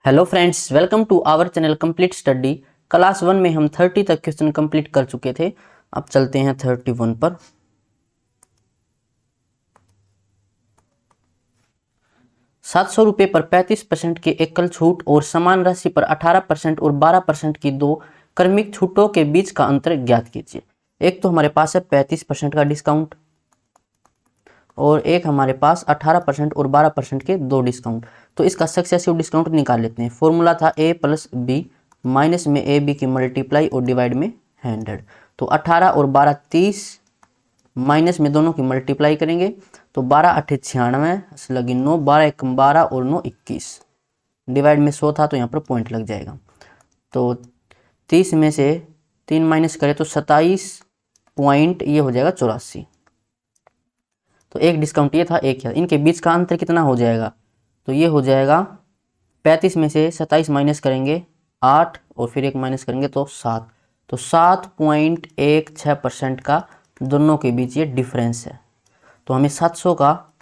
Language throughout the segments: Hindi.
Hello friends, welcome to our channel complete study. Class 1 में हम 30 तक क्वेश्चन कंप्लीट कर चुके थे। अब चलते हैं 31 पर। 700 रुपये पर 35% की एकल छूट और समान राशि पर 18% और 12% की दो क्रमिक छूटों के बीच का अंतर ज्ञात कीजिए। एक तो हमारे पास है 35% का डिस्काउंट और एक हमारे पास 18% और 12% के दो डिस्काउंट। तो इसका सक्सेसिव डिस्काउंट निकाल लेते हैं। फॉर्मूला था a प्लस बी, माइनस में ए बी की मल्टीप्लाई और डिवाइड में 100। तो 18 और 12 30, माइनस में दोनों की मल्टीप्लाई करेंगे तो 12 8 96 लगी 9, 12 1 12 और 9 21। डिवाइड में 100 था तो यहाँ पर पॉइंट लग जाएगा। तो 30 में से 3 माइनस करें तो 27 पॉइंट ये हो जाएगा 84। तो एक डिस्काउंट ये था, एक है। इनके बीच का अंतर कितना हो जाएगा? तो ये हो जाएगा 35 में से 27 माइनस करेंगे 8 और फिर एक माइनस करेंगे तो 7। तो 7.16% का दोनों के बीच ये डिफरेंस है। तो हमें 700 का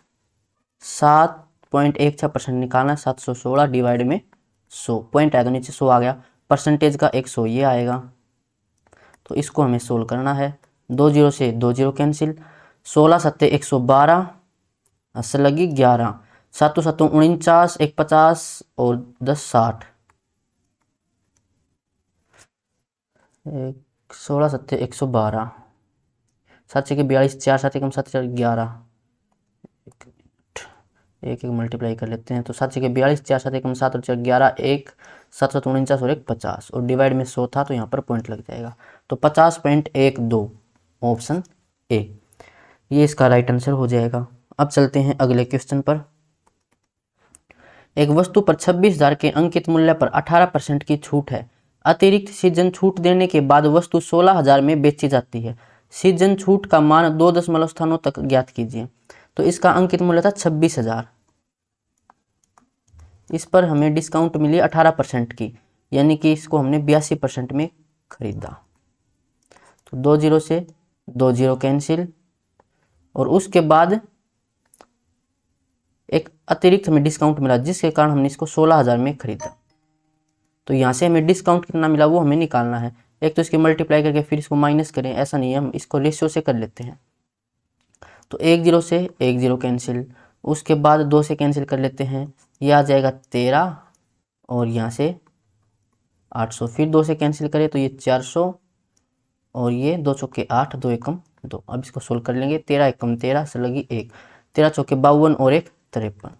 7.16% निकालना है। 716 डिवाइड में 100, पॉइंट आया तो नीचे 100 आ गया। परसेंटेज का 100 ये आएगा। तो इसको हमें सोल्व करना है। 2 जीरो से 2 जीरो कैंसिल। 16 सत्ते 112, 80 लगी 11, 7 7 49, 1 50 और 10 60। 16 सत्ते 112, 7 के 42, 4 7 कम 7 11, एक एक मल्टीप्लाई कर लेते हैं। तो 7 के 42, 4 7 कम 7 और 4 11, 1 7 7 49 और 1 50 और डिवाइड में 100 था तो यहाँ पर पॉइंट लग जाएगा। तो 50.12 ऑप्शन ए ये इसका राइट आंसर हो जाएगा। अब चलते हैं अगले क्वेश्चन पर। एक वस्तु पर 26,000 के अंकित मूल्य पर 18% की छूट है। अतिरिक्त सीजन छूट देने के बाद वस्तु 16,000 में बेची जाती है। सीजन छूट का मान 2 दशमलव स्थानों तक ज्ञात कीजिए। तो इसका अंकित मूल्य था 26,000। इस पर हमें डिस्काउंट मिली 18% की, यानी कि इसको हमने 82% में खरीदा। तो 2 जीरो से 2 जीरो कैंसिल और उसके बाद एक अतिरिक्त हमें डिस्काउंट मिला जिसके कारण हमने इसको 16,000 में खरीदा। तो यहाँ से हमें डिस्काउंट कितना मिला वो हमें निकालना है। एक तो इसकी मल्टीप्लाई करके फिर इसको माइनस करें, ऐसा नहीं है, हम इसको रेशियो से कर लेते हैं। तो 1 जीरो से 1 जीरो कैंसिल, उसके बाद 2 से कैंसिल कर लेते हैं, ये आ जाएगा 13 और यहाँ से 800। फिर 2 से कैंसिल करें तो ये 400 और ये 2 चौके 8, 2 एकम 2। अब इसको सोल्व कर लेंगे। 13 एकम 13 से लगी 1, 13 चौके 52 और 1 53।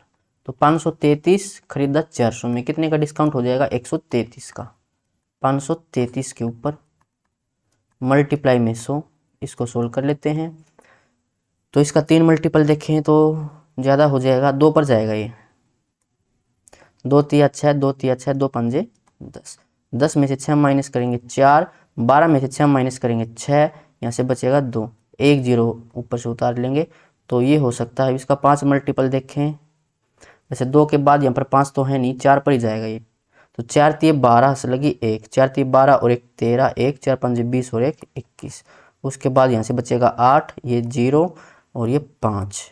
तो 533 खरीदा 400 में, कितने का डिस्काउंट हो जाएगा? 133 का। 533 के ऊपर मल्टीप्लाई में 100, इसको सोल्व कर लेते हैं। तो इसका 3 मल्टीपल देखें तो ज़्यादा हो जाएगा, 2 पर जाएगा ये। 2 तिया 6, 2 तिया 6, 2 पंजे 10, 10 में से 6 माइनस करेंगे 4, 12 में से 6 माइनस करेंगे 6, यहाँ से बचेगा 2, 1 जीरो ऊपर से उतार लेंगे। तो ये हो सकता है। इसका 5 मल्टीपल देखें, जैसे 2 के बाद यहाँ पर 5 तो है नहीं, 4 पर ही जाएगा ये। तो 4 तिये 12 से लगी 1, 4 तिये 12 और 1 13, 1 4 पंजे 20 और 1 21। उसके बाद यहाँ से बचेगा 8, ये 0 और ये 5,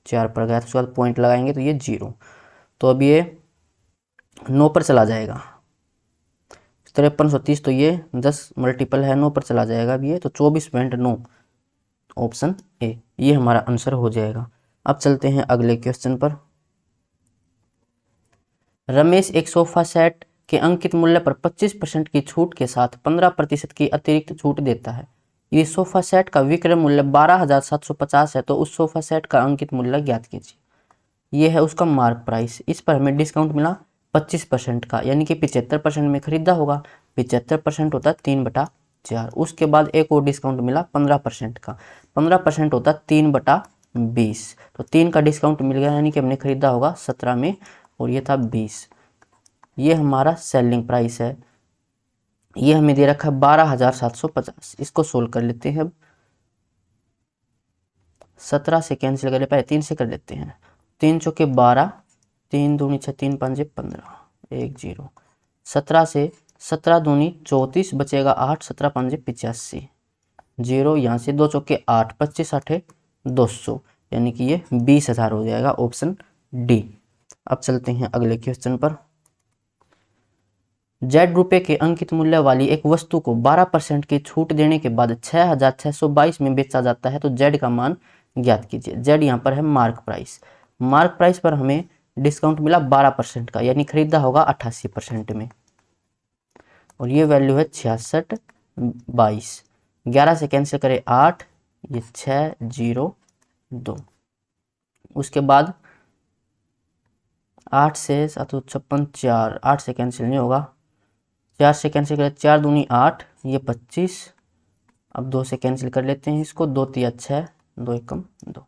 4 पर गया तो उसके बाद पॉइंट लगाएंगे तो ये 0। तो अब ये 9 पर चला जाएगा। 5330, तो ये 10 मल्टीपल है, 9 पर चला जाएगा अब ये। तो 24.9 ऑप्शन ए ये हमारा आंसर हो जाएगा। अब चलते हैं अगले क्वेश्चन पर। रमेश एक सोफा सेट के अंकित मूल्य पर 25% की छूट के साथ 15% की अतिरिक्त छूट देता है। ये सोफा सेट का विक्रय मूल्य 12,750 है, तो उस सोफा सेट का अंकित मूल्य ज्ञात कीजिए। ये है उसका मार्क प्राइस। इस पर हमें डिस्काउंट मिला 25% का, यानी कि 75% में खरीदा होगा। 75% होता है 3/4। उसके बाद एक और डिस्काउंट मिला 15% का। 15% होता है 3/20। तो 3 का डिस्काउंट मिल गया, यानी कि हमने खरीदा होगा 17 में और ये था 20। ये हमारा सेलिंग प्राइस है। ये हमें दे रखा है 12,750। इसको सोल्व कर लेते हैं। अब 17 से कैंसिल कर ले, पहले 3 से कर लेते हैं। 3 चौके 12, 3 दूनी 6, 3 पंजे 15, 1 0। 17 से 17 दूनी 34 बचेगा 8, 17 पंजे 85, 0। यहाँ से 2 चौके 8, 25 8 200, यानी कि ये 20,000 हो जाएगा। Option D. अब चलते हैं अगले क्वेश्चन पर। जेड रुपए के अंकित मूल्य वाली एक वस्तु को 12% की छूट देने के बाद 6622 में बेचा जाता है तो जेड का मान ज्ञात कीजिए। जेड यहाँ पर है मार्क प्राइस। मार्क प्राइस पर हमें डिस्काउंट मिला 12% का, यानी खरीदा होगा 88% में, और ये वैल्यू है 6622। 11 से कैंसिल करें 8, ये 602। उसके बाद 8 से 756 4, 8 से कैंसिल नहीं होगा, 4 से कैंसिल करें 4 दूनी 8, ये 25। अब 2 से कैंसिल कर लेते हैं इसको, 2 तिया 6, 2 एकम 2,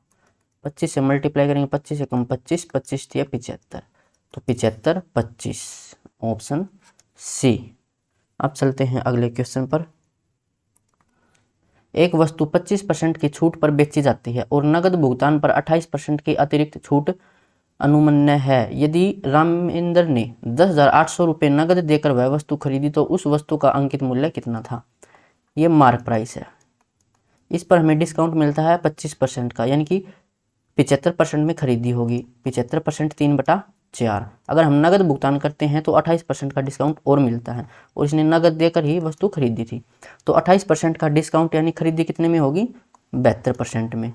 25 से मल्टीप्लाई करेंगे 25 एकम 25, 25 तिया 75, तो 75 25, ऑप्शन सी। अब चलते हैं अगले क्वेश्चन पर। एक वस्तु 25% की छूट पर बेची जाती है और नगद भुगतान पर 28% की अतिरिक्त छूट अनुमन्य है। यदि रामेंद्र ने 10,800 रुपये नगद देकर वह वस्तु खरीदी तो उस वस्तु का अंकित मूल्य कितना था? ये मार्क प्राइस है। इस पर हमें डिस्काउंट मिलता है 25% का, यानी कि 75% में खरीदी होगी। 75% 3/4। अगर हम नगद भुगतान करते हैं तो 28% का डिस्काउंट और मिलता है, और इसने नगद देकर ही वस्तु खरीदी थी, तो 28% का डिस्काउंट यानी खरीदी कितने में होगी? 72% में,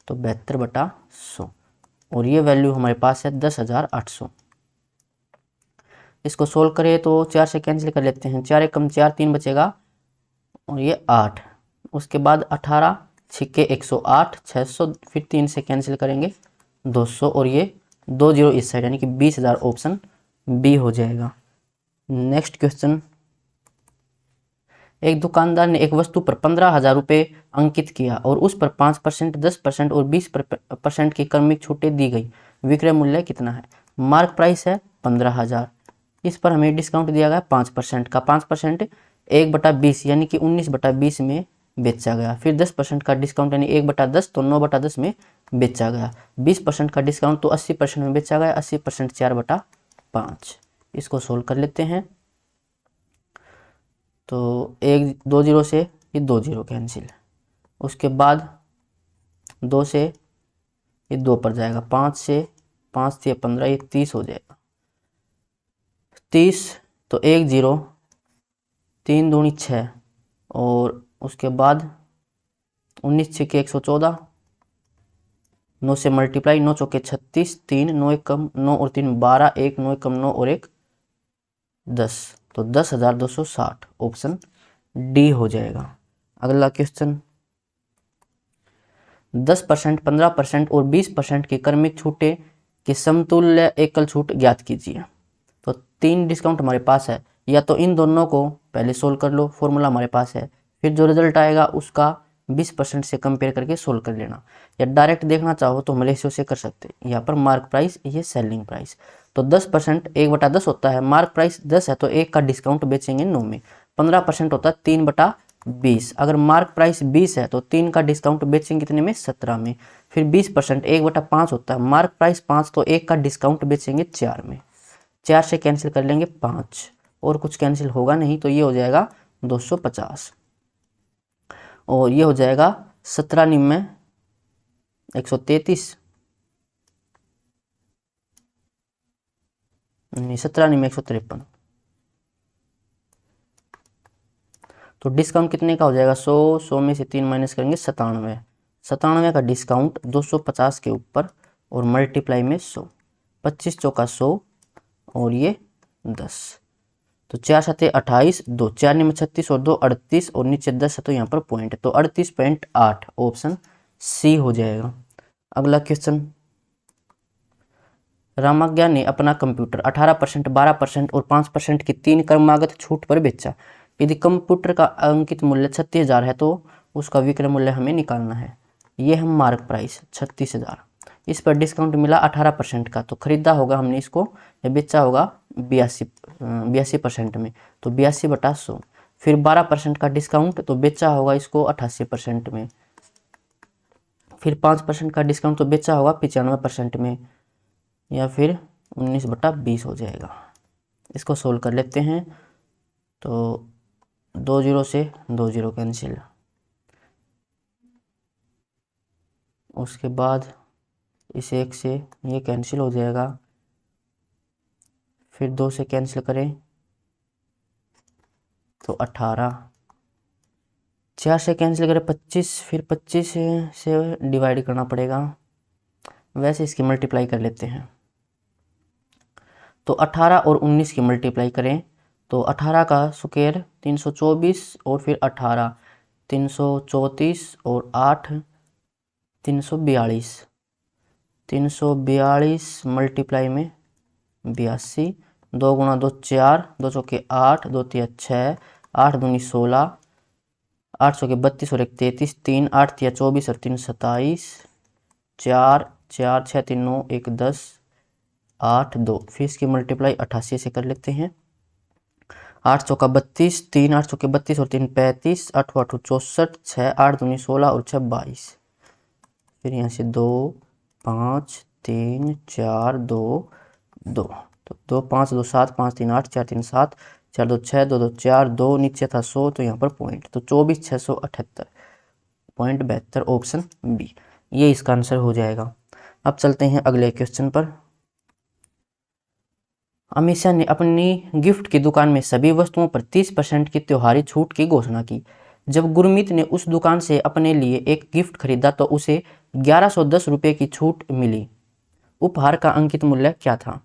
तो 72/100, और ये वैल्यू हमारे पास है 10,800। इसको सोल्व करें तो 4 से कैंसिल कर लेते हैं, 4 एकम 4, 3 बचेगा, और ये 8। उसके बाद 18 छिक्के 108, 600, फिर 3 से कैंसिल करेंगे 200, और ये 2 जीरो इस साइड, यानी कि 20,000, ऑप्शन बी हो जाएगा। Next question. एक दुकानदार ने एक वस्तु पर 15,000 रुपये अंकित किया और उस पर 5%, 10% और 20% की क्रमिक छूटें दी गई। विक्रय मूल्य कितना है? मार्क प्राइस है 15,000। इस पर हमें डिस्काउंट दिया गया 5% का। 5% 1/20, यानी कि 19/20 में बेचा गया। फिर 10% का डिस्काउंट यानी 1/10, तो 9/10 में बेचा गया। 20% का डिस्काउंट तो 80% में बेचा गया। 80% 4/5। इसको सोल्व कर लेते हैं, तो 1 2 जीरो से ये 2 जीरो कैंसिल। उसके बाद 2 से ये 2 पर जाएगा, 5 से 5 से 15, ये 30 हो जाएगा। 30, तो 1 जीरो, 3 दूनी 6, और उसके बाद 19 छिक्के 114, 9 से मल्टीप्लाई, 9 चौके 36, 3 9 एकम 9 और 3 12, 1 9 एकम 9 और 1 10, तो 10,260, ऑप्शन डी हो जाएगा। अगला क्वेश्चन। 10%, 15% और 20% की क्रमिक छूटें के समतुल्य एकल छूट ज्ञात कीजिए। तो 3 डिस्काउंट हमारे पास है, या तो इन दोनों को पहले सोल्व कर लो, फॉर्मूला हमारे पास है, फिर जो रिजल्ट आएगा उसका 20% से कंपेयर करके सोल्व कर लेना, या डायरेक्ट देखना चाहो तो हम रेशियो से कर सकते हैं। यहाँ पर मार्क प्राइस, ये सेलिंग प्राइस, तो 10% 1/10 होता है। मार्क प्राइस 10 है तो 1 का डिस्काउंट बेचेंगे 9 में। 15% होता है 3/20। अगर मार्क प्राइस 20 है तो 3 का डिस्काउंट बेचेंगे कितने में? 17 में। फिर 20% 1/5 होता है। मार्क प्राइस 5, तो 1 का डिस्काउंट बेचेंगे 4 में। 4 से कैंसिल कर लेंगे 5, और कुछ कैंसिल होगा नहीं, तो ये हो जाएगा 250, और ये हो जाएगा 17 निम्न 133, नहीं 17 निम्न 153, तो डिस्काउंट कितने का हो जाएगा? 100 में से 3 माइनस करेंगे 97। 97 का डिस्काउंट 250 के ऊपर और मल्टीप्लाई में 100, 25 चौका 100, और ये 10, तो 4 7 28, 2 4 निम्न 36 और 2 38, और नीचे 10 है तो यहाँ पर पॉइंट है, तो 38.8, ऑप्शन सी हो जाएगा। अगला क्वेश्चन। रामाज्ञा ने अपना कंप्यूटर 18%, 12% और 5% की 3 क्रमागत छूट पर बेचा। यदि कंप्यूटर का अंकित मूल्य 36,000 है तो उसका विक्रय मूल्य हमें निकालना है। ये हम मार्क प्राइस 36,000। इस पर डिस्काउंट मिला 18% का, तो खरीदा होगा हमने इसको, या बेचा होगा 82% में, तो 82/100। फिर 12% का डिस्काउंट, तो बेचा होगा इसको 88% में। फिर 5% का डिस्काउंट, तो बेचा होगा 95% में, या फिर 19/20 हो जाएगा। इसको सोल्व कर लेते हैं, तो 2 जीरो से 2 जीरो कैंसिल। उसके बाद इस 1 से ये कैंसिल हो जाएगा, फिर 2 से कैंसिल करें तो 18, 4 से कैंसिल करें 25, फिर 25 से डिवाइड करना पड़ेगा, वैसे इसकी मल्टीप्लाई कर लेते हैं। तो 18 और 19 की मल्टीप्लाई करें तो 18 का स्क्वायर 324 और फिर 18 334 और 8 342, 342 मल्टीप्लाई में 82, 2 गुणा 2 4, 2 चौके 8, 2 तिया 6, 8 दूनी 16, 8 सौ के 32 और 1 33, 3 8 तिया 24 और 3 27, 4 4 6 3 9 1 10, 8 2, फिर इसकी मल्टीप्लाई 88 से कर लेते हैं। 8 चौका 32, 3 8 चौके 32 और 3 35, 8 8 64, 6 8 दूनी 16 और 6 22, फिर यहाँ से 2 5 3 4 2 2, तो 2 5 2 7, 5 3 8, 4 3 7, 4 2 6, 2 2 4, 2 नीचे था 100 तो यहाँ पर पॉइंट, तो 24,678.72 ऑप्शन बी, ये इसका आंसर हो जाएगा। अब चलते हैं अगले क्वेश्चन पर। अमीषा ने अपनी गिफ्ट की दुकान में सभी वस्तुओं पर 30% की त्योहारी छूट की घोषणा की। जब गुरमीत ने उस दुकान से अपने लिए एक गिफ्ट खरीदा तो उसे 1110 रुपये की छूट मिली। उपहार का अंकित मूल्य क्या था?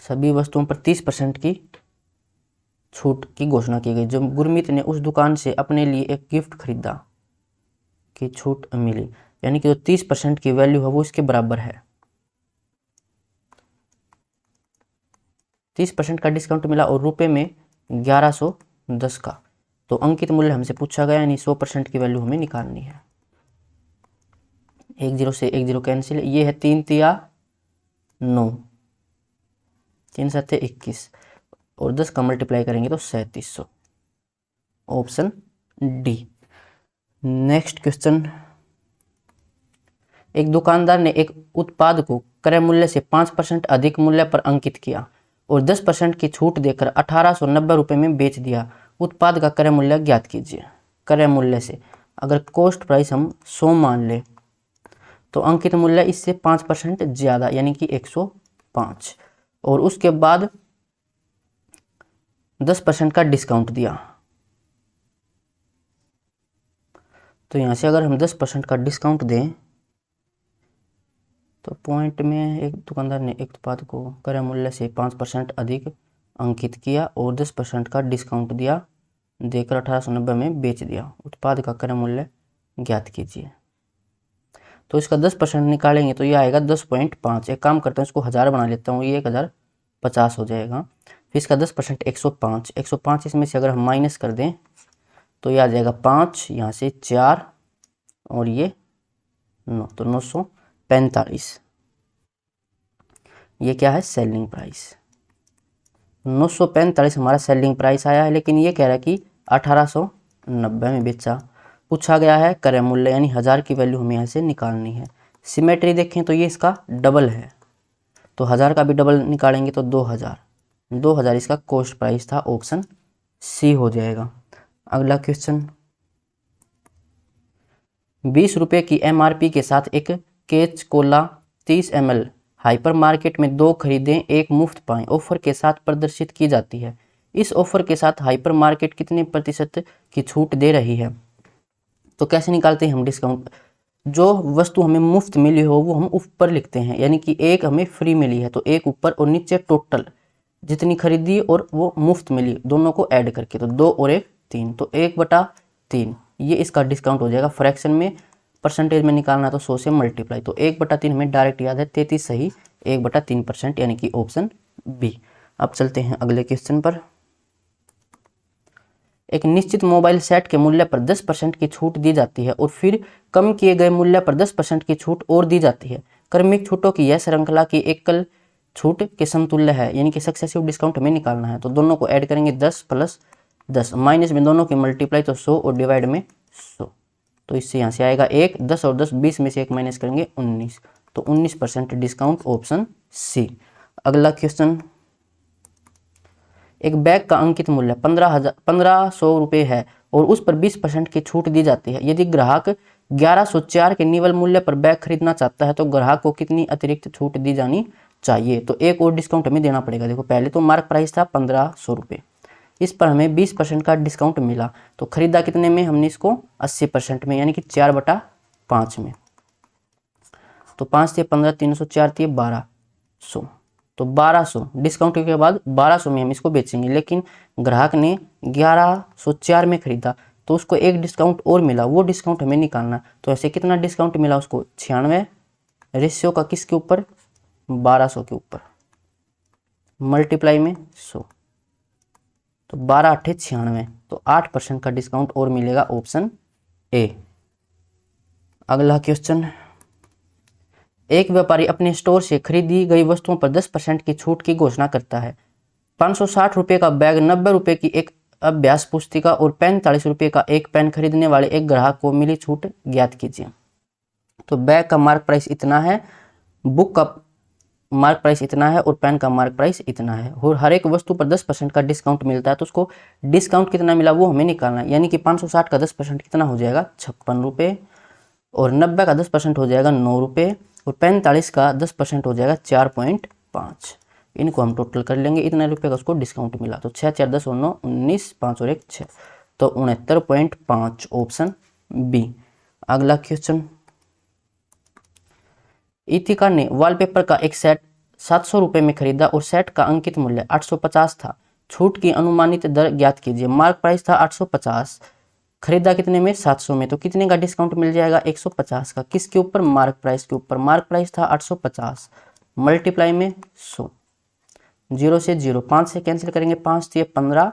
सभी वस्तुओं पर 30% की छूट की घोषणा की गई। जब गुरमीत ने उस दुकान से अपने लिए एक गिफ्ट खरीदा की छूट मिली, यानी कि जो 30% की वैल्यू है वो इसके बराबर है। 30% का डिस्काउंट मिला और रुपए में 1110 का, तो अंकित मूल्य हमसे पूछा गया, यानी 100% की वैल्यू हमें निकालनी है। 1 0 से 1 0 कैंसिल, ये है 3 तिया 9, 3 7 21 और 10 का मल्टीप्लाई करेंगे तो 3700, ऑप्शन डी। Next question. एक दुकानदार ने एक उत्पाद को क्रय मूल्य से 5% अधिक मूल्य पर अंकित किया और 10% की छूट देकर 1890 रुपये में बेच दिया। उत्पाद का क्रय मूल्य ज्ञात कीजिए। क्रय मूल्य से अगर कॉस्ट प्राइस हम 100 मान ले तो अंकित मूल्य इससे 5% ज़्यादा, यानी कि 105, और उसके बाद 10% का डिस्काउंट दिया। तो यहाँ से अगर हम 10% का डिस्काउंट दें तो पॉइंट में एक दुकानदार ने एक उत्पाद को क्रय मूल्य से 5% अधिक अंकित किया और 10% का डिस्काउंट दिया, देकर 1890 में बेच दिया। उत्पाद का क्रय मूल्य ज्ञात कीजिए। तो इसका 10% निकालेंगे तो ये आएगा 10.5। एक काम करता हूँ, इसको 1000 बना लेता हूँ, ये 1050 हो जाएगा। फिर इसका 10% 105, 105 इसमें से अगर हम माइनस कर दें तो ये आ जाएगा 5, यहाँ से 4 और ये 9, तो 945। ये क्या है? Selling price. 945 हमारा सेलिंग प्राइस आया है, लेकिन ये कह रहा है कि 1890 में बेचा। पूछा गया है क्रय मूल्य, यानी 1000 की वैल्यू हमें यहाँ से निकालनी है। सिमेट्री देखें तो ये इसका डबल है, तो 1000 का भी डबल निकालेंगे तो 2000 इसका कॉस्ट प्राइस था, ऑप्शन सी हो जाएगा। अगला क्वेश्चन। 20 रुपये की MRP के साथ एक केच कोला 30 ml हाइपर मार्केट में 2 खरीदें 1 मुफ्त पाएं ऑफर के साथ प्रदर्शित की जाती है। इस ऑफर के साथ हाइपर मार्केट कितने प्रतिशत की छूट दे रही है? तो कैसे निकालते हैं हम डिस्काउंट? जो वस्तु हमें मुफ्त मिली हो वो हम ऊपर लिखते हैं, यानी कि एक हमें फ्री मिली है तो एक ऊपर और नीचे टोटल जितनी खरीदी और वो मुफ्त मिली दोनों को ऐड करके, तो 2 और 1 3, तो 1/3 ये इसका डिस्काउंट हो जाएगा। फ्रैक्शन में परसेंटेज में निकालना तो 100 से मल्टीप्लाई, तो 1/3 हमें डायरेक्ट याद है, 33 सही, 1/3%, यानी कि ऑप्शन बी। अब चलते हैं अगले क्वेश्चन पर। एक निश्चित मोबाइल सेट के मूल्य पर 10% की छूट दी जाती है और फिर कम किए गए मूल्य पर 10% की छूट और दी जाती है। क्रमिक छूटों की यह श्रृंखला की एकल छूट के समतुल्य है, यानी कि सक्सेसिव डिस्काउंट हमें निकालना है। तो दोनों को ऐड करेंगे 10 + 10, माइनस में दोनों की मल्टीप्लाई तो 100 और डिवाइड में 100, तो इससे यहाँ से आएगा 1, 10 और 10 20 में से 1 माइनस करेंगे 19, तो 19% डिस्काउंट, ऑप्शन सी। अगला क्वेश्चन। एक बैग का अंकित मूल्य 1500 रुपये है और उस पर 20% की छूट दी जाती है। यदि ग्राहक 1104 के निवल मूल्य पर बैग खरीदना चाहता है तो ग्राहक को कितनी अतिरिक्त छूट दी जानी चाहिए तो एक और डिस्काउंट हमें देना पड़ेगा। देखो पहले तो मार्क प्राइस था 1500 रुपये, इस पर हमें 20% का डिस्काउंट मिला तो खरीदा कितने में, हमने इसको 80% में, यानी कि 4/5 में। तो 5 × 15 300, 4 × 1200, तो 1200 डिस्काउंट के बाद 1200 में हम इसको बेचेंगे। लेकिन ग्राहक ने 1104 में खरीदा तो उसको एक डिस्काउंट और मिला, वो डिस्काउंट हमें निकालना। तो ऐसे कितना डिस्काउंट मिला उसको, 96 रेशियो का किसके ऊपर, 1200 के ऊपर, मल्टीप्लाई में 100, तो 12 × 8 = 96, तो 8% का डिस्काउंट और मिलेगा, ऑप्शन ए। अगला क्वेश्चन, एक व्यापारी अपने स्टोर से खरीदी गई वस्तुओं पर 10% की छूट की घोषणा करता है। 560 रुपये का बैग, 90 रुपये की एक अभ्यास पुस्तिका और 45 रुपये का एक पेन खरीदने वाले एक ग्राहक को मिली छूट ज्ञात कीजिए। तो बैग का मार्क प्राइस इतना है, बुक का मार्क प्राइस इतना है और पेन का मार्क प्राइस इतना है, और हर एक वस्तु पर 10% का डिस्काउंट मिलता है। तो उसको डिस्काउंट कितना मिला वो हमें निकालना है, यानी कि 560 का 10% कितना हो जाएगा, 56 रुपये, और 90 का 10% हो जाएगा 9 रुपये, और 45 का 10% हो जाएगा 4.5। इनको हम टोटल कर लेंगे, इतने रुपये का उसको डिस्काउंट मिला। तो 6 × 4 = 10 और 9 19, 5 और 1 6, तो 69.5, ऑप्शन बी। अगला क्वेश्चन, इतिका ने वॉलपेपर का एक सेट 700 रुपये में खरीदा और सेट का अंकित मूल्य 850 था। छूट की अनुमानित दर ज्ञात कीजिए। मार्क प्राइस था 850, खरीदा कितने में, 700 में, तो कितने का डिस्काउंट मिल जाएगा, 150 का, किसके ऊपर, मार्क प्राइस के ऊपर। मार्क प्राइस था 850, मल्टीप्लाई में 100, 0 से 0, 5 से कैंसिल करेंगे, 5 × 15,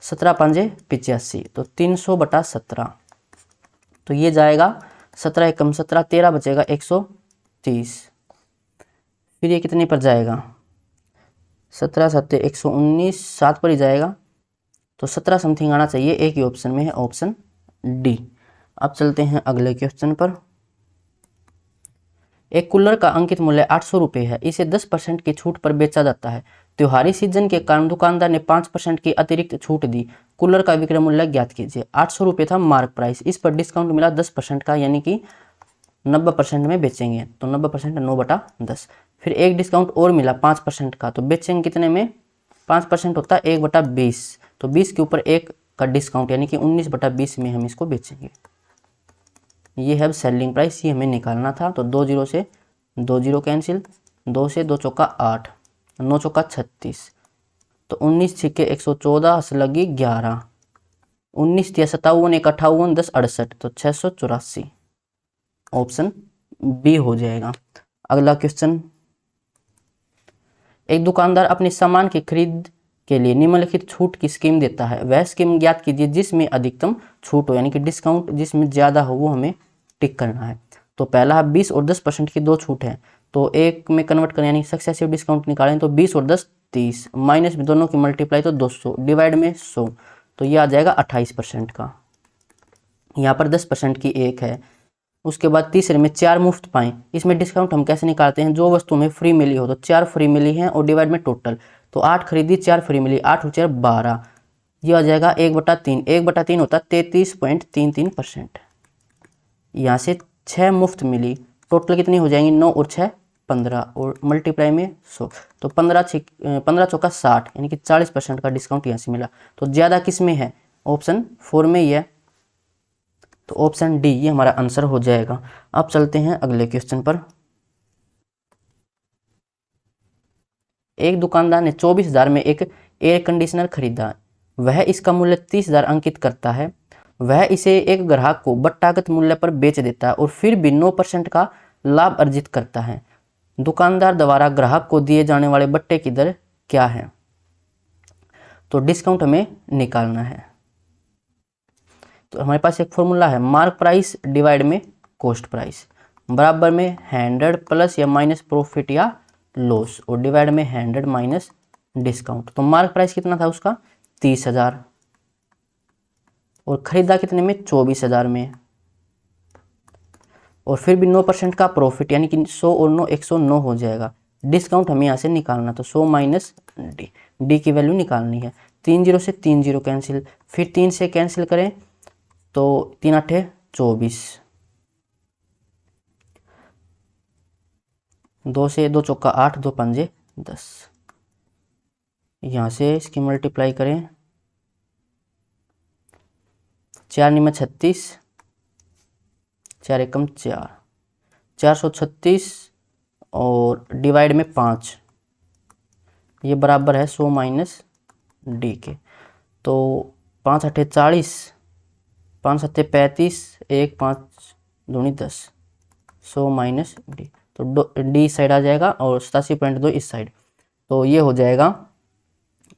17 × 5 = 85, तो 300/17, तो ये जाएगा 17 × 1 = 17, 13 बचेगा 130। फिर ये कितने पर जाएगा, 17 × 7 = 119, 7 पर ही जाएगा, तो 17 समथिंग आना चाहिए, एक ही ऑप्शन में है, ऑप्शन डी। अब चलते हैं अगले क्वेश्चन पर। एक कूलर का अंकित मूल्य 800 रुपये है, इसे 10% की छूट पर बेचा जाता है। त्योहारी सीजन के कारण दुकानदार ने 5% की अतिरिक्त छूट दी। कूलर का विक्रय मूल्य ज्ञात कीजिए। 800 रुपये था मार्क प्राइस, इस पर डिस्काउंट मिला 10% का, यानी कि 90% में बेचेंगे, तो 90% 9/10। फिर एक डिस्काउंट और मिला 5% का, तो बेचेंगे कितने में, 5% होता है 1/20, तो 20 के ऊपर 1 का डिस्काउंट, यानी कि 19/20 में हम इसको बेचेंगे। ये है सेलिंग प्राइस, ये हमें निकालना था। तो 2 0 से 2 0 कैंसिल, 2 से 2 × 4 = 8, 9 × 4 = 36, तो 19 × 6 = 114, हंस लगी 11, 19 × 3 = 57, 1 × 58, 10 × 68, तो 684, ऑप्शन बी हो जाएगा। अगला क्वेश्चन, एक दुकानदार अपने सामान की खरीद के लिए निम्नलिखित छूट की स्कीम देता है। वह स्कीम ज्ञात कीजिए जिसमें अधिकतम छूट हो, यानी कि डिस्काउंट जिसमें ज़्यादा हो वो हमें टिक करना है। तो पहला 20 और 10% की दो छूट है, तो एक में कन्वर्ट करें, यानी सक्सेसिव डिस्काउंट निकालें, तो 20 और 10 30, माइनस में दोनों की मल्टीप्लाई तो 200, डिवाइड में 100, तो ये आ जाएगा 28% का। यहाँ पर 10% की एक है। उसके बाद तीसरे में 4 मुफ्त पाएँ, इसमें डिस्काउंट हम कैसे निकालते हैं, जो वस्तु में फ्री मिली हो, तो 4 फ्री मिली हैं और डिवाइड में टोटल, तो 8 खरीदी 4 फ्री मिली, 8 और 4 12, ये आ जाएगा 1/3, 1/3 होता है 33.33%। यहाँ से 6 मुफ्त मिली, टोटल कितनी हो जाएंगी, 9 और 6 15, और मल्टीप्लाई में 100, तो 15 × 60, यानी कि 40% का डिस्काउंट यहाँ से मिला। तो ज़्यादा किस में है, ऑप्शन 4 में ही है, तो ऑप्शन डी ये हमारा आंसर हो जाएगा। अब चलते हैं अगले क्वेश्चन पर। एक दुकानदार ने 24,000 में एक एयर कंडीशनर खरीदा, वह इसका मूल्य 30,000 अंकित करता है। वह इसे एक ग्राहक को बट्टागत मूल्य पर बेच देता है और फिर भी 9% का लाभ अर्जित करता है। दुकानदार द्वारा ग्राहक को दिए जाने वाले बट्टे की दर क्या है, तो डिस्काउंट हमें निकालना है। तो हमारे पास एक फॉर्मूला है, मार्क प्राइस डिवाइड में कॉस्ट प्राइस, बराबर में 100 प्लस या माइनस प्रॉफिट या लॉस, और डिवाइड में 100 माइनस डिस्काउंट। तो मार्क प्राइस कितना था उसका, 30,000, और खरीदा कितने में, 24,000 में, और फिर भी 9% का प्रॉफिट, यानी कि 100 और 9 109 हो जाएगा। डिस्काउंट हमें यहाँ से निकालना, तो 100 माइनस डी की वैल्यू निकालनी है। 3 0 से 3 0 कैंसिल, फिर 3 से कैंसिल करें तो 3 8 24, 2 से 2 चौका 8, 2 पंजे 10। यहाँ से इसकी मल्टीप्लाई करें, 4 निम 36, 4 एकम 4, 436 और डिवाइड में 5, ये बराबर है 100 माइनस डी के। तो 5 अट्ठे 40, 5 सत्ते 35, 1 5 दूनी 10, 100 माइनस डी। तो डी इस साइड आ जाएगा और 87.2 इस साइड। तो ये हो जाएगा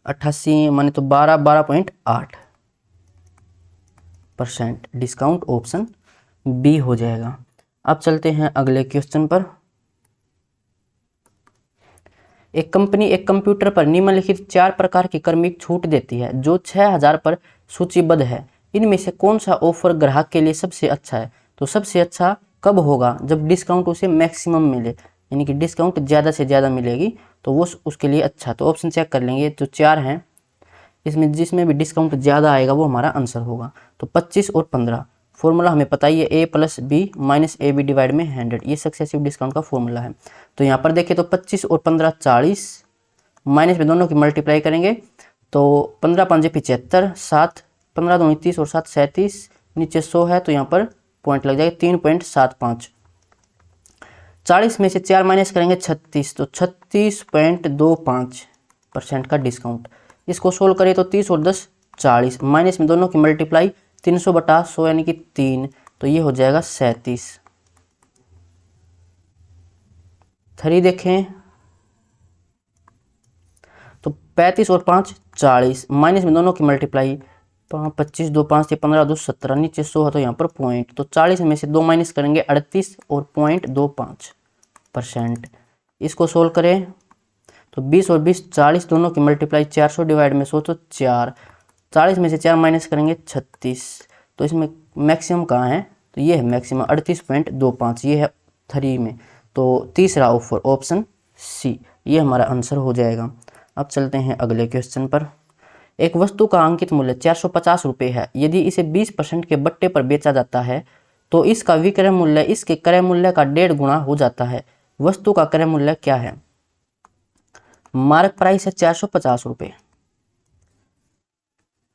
88 माने तो 12.8% डिस्काउंट, ऑप्शन बी हो जाएगा। अब चलते हैं अगले क्वेश्चन पर। एक कंपनी एक कंप्यूटर पर निम्नलिखित 4 प्रकार की क्रमिक छूट देती है जो 6000 पर सूचीबद्ध है। इनमें से कौन सा ऑफर ग्राहक के लिए सबसे अच्छा है? तो सबसे अच्छा कब होगा? जब डिस्काउंट उसे मैक्सिमम मिले, यानी कि डिस्काउंट ज़्यादा से ज़्यादा मिलेगी तो वो उसके लिए अच्छा। तो ऑप्शन चेक कर लेंगे, जो 4 हैं इसमें जिसमें भी डिस्काउंट ज़्यादा आएगा वो हमारा आंसर होगा। तो 25 और 15, फॉर्मूला हमें पता ही है, a + b - ab डिवाइड में 100, ये सक्सेसिव डिस्काउंट का फॉर्मूला है। तो यहाँ पर देखें तो 25 और 15 40, माइनस में दोनों की मल्टीप्लाई करेंगे तो 15 पंजे 75, 7 15 दूनी 30 और 7 37, नीचे 100 है तो यहाँ पर पॉइंट लग जाएगा 3.75। 40 में से 4 माइनस करेंगे 36, तो 36.25% का डिस्काउंट। इसको सोल्व करें तो 30 और 10 40, माइनस में दोनों की मल्टीप्लाई 300/100 यानी कि 3, तो ये हो जाएगा 37। 3 देखें तो 35 और 5 40, माइनस में दोनों की मल्टीप्लाई 25 2 5 15 2 17, नीचे 100 है तो यहाँ पर पॉइंट, तो 40 में से 2 माइनस करेंगे 38 और 0.25%। इसको सोल्व करें तो 20 और 20 40, दोनों की मल्टीप्लाई 400 डिवाइड में 100 तो 4, 40 में से 4 माइनस करेंगे 36, तो इसमें मैक्सिमम कहाँ है? तो ये है मैक्सिमम 38.25, ये है 3 में। तो तीसरा ऑफर ऑप्शन सी, ये हमारा आंसर हो जाएगा। अब चलते हैं अगले क्वेश्चन पर। एक वस्तु का अंकित मूल्य 450 रुपये है। यदि इसे 20% के बट्टे पर बेचा जाता है तो इसका विक्रय मूल्य इसके क्रय मूल्य का 1.5 गुना हो जाता है। वस्तु का क्रय मूल्य क्या है? मार्क प्राइस है 450 रुपये,